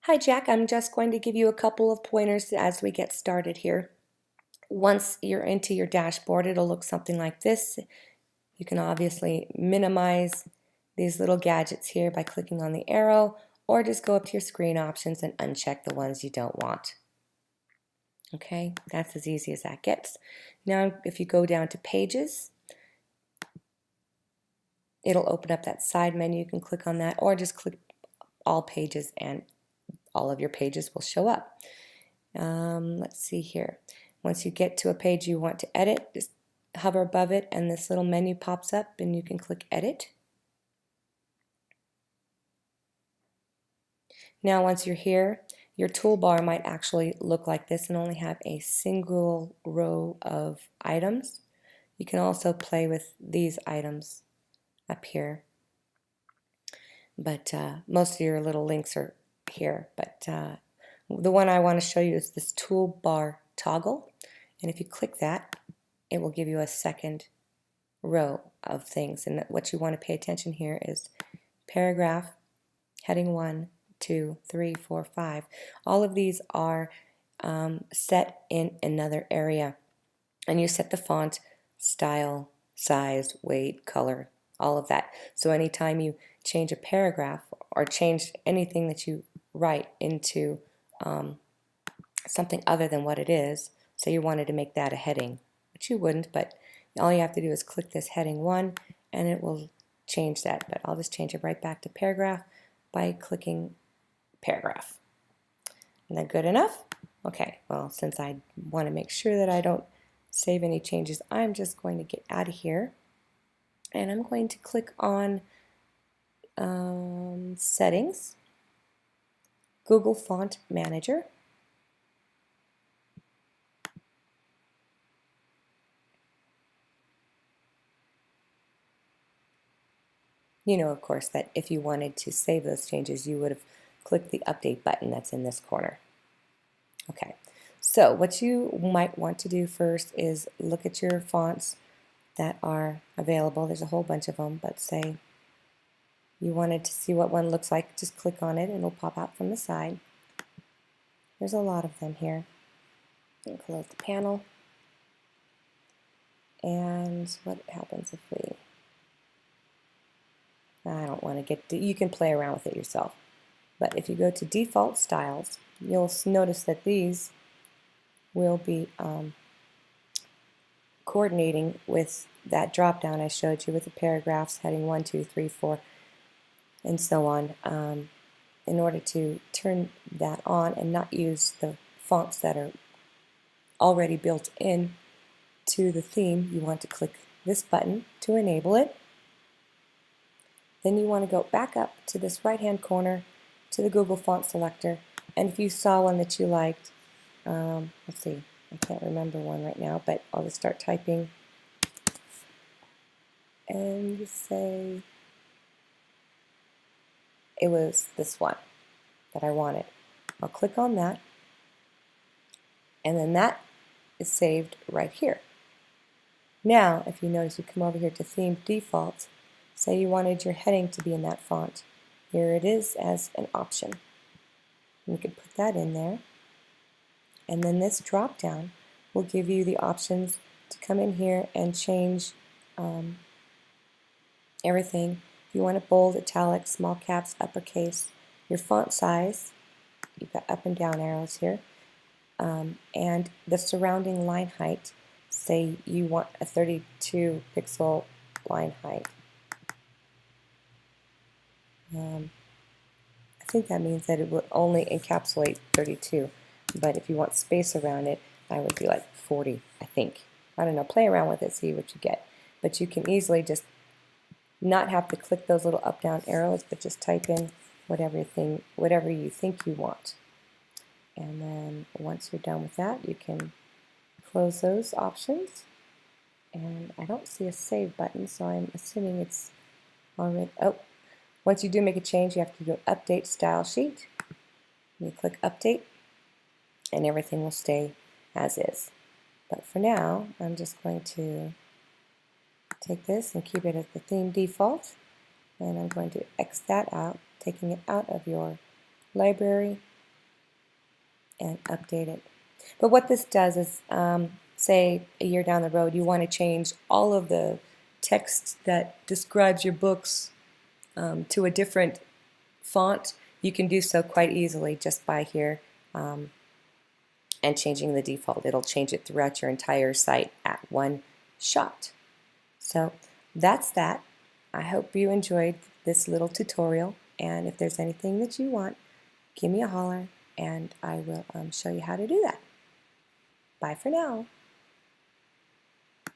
Hi Jack, I'm just going to give you a couple of pointers as we get started here. Once you're into your dashboard, it'll look something like this. You can obviously minimize these little gadgets here by clicking on the arrow, or just go up to your screen options and uncheck the ones you don't want. Okay, that's as easy as that gets. Now if you go down to Pages, it'll open up that side menu. You can click on that, or just click All Pages and all of your pages will show up. Let's see here. Once you get to a page you want to edit, just hover above it and this little menu pops up and you can click Edit. Now once you're here, your toolbar might actually look like this and only have a single row of items. You can also play with these items up here, but most of your little links are here. But the one I want to show you is this toolbar toggle, and if you click that, it will give you a second row of things. And what you want to pay attention here is paragraph, heading 1, 2, 3, 4, 5. All of these are set in another area, and you set the font, style, size, weight, color, all of that. So anytime you change a paragraph or change anything that you write into something other than what it is, say you wanted to make that a heading, which you wouldn't, but all you have to do is click this heading 1 and it will change that. But I'll just change it right back to paragraph by clicking paragraph. Isn't that good enough? Okay, well, since I want to make sure that I don't save any changes, I'm just going to get out of here and I'm going to click on Settings, Google Font Manager. You know, of course, that if you wanted to save those changes, you would have clicked the update button that's in this corner. Okay, so what you might want to do first is look at your fonts that are available. There's a whole bunch of them, but say you wanted to see what one looks like, just click on it and it'll pop out from the side. There's a lot of them here. And close the panel. And what happens if we... I don't want to get to, you can play around with it yourself. But if you go to default styles, you'll notice that these will be coordinating with that drop down I showed you with the paragraphs, heading 1, 2, 3, 4, and so on. In order to turn that on and not use the fonts that are already built in to the theme, you want to click this button to enable it. Then you want to go back up to this right-hand corner to the Google Font Selector, and if you saw one that you liked, let's see, I can't remember one right now, but I'll just start typing, and you say it was this one that I wanted. I'll click on that, and then that is saved right here. Now, if you notice, you come over here to Theme Defaults. Say you wanted your heading to be in that font. Here it is as an option. You can put that in there. And then this drop down will give you the options to come in here and change everything. If you want it bold, italic, small caps, uppercase, your font size, you've got up and down arrows here, and the surrounding line height. Say you want a 32 pixel line height. I think that means that it will only encapsulate 32, but if you want space around it, I would do like 40, I think. I don't know, play around with it, see what you get. But you can easily just not have to click those little up-down arrows, but just type in whatever you think you want. And then once you're done with that, you can close those options. And I don't see a save button, so I'm assuming it's already... Oh, once you do make a change, you have to go Update Style Sheet. You click Update, and everything will stay as is. But for now, I'm just going to take this and keep it as the theme default, and I'm going to X that out, taking it out of your library and update it. But what this does is, say a year down the road, you want to change all of the text that describes your books to a different font. You can do so quite easily just by here and changing the default. It'll change it throughout your entire site at one shot. So that's that. I hope you enjoyed this little tutorial, and if there's anything that you want, give me a holler and I will show you how to do that. Bye for now.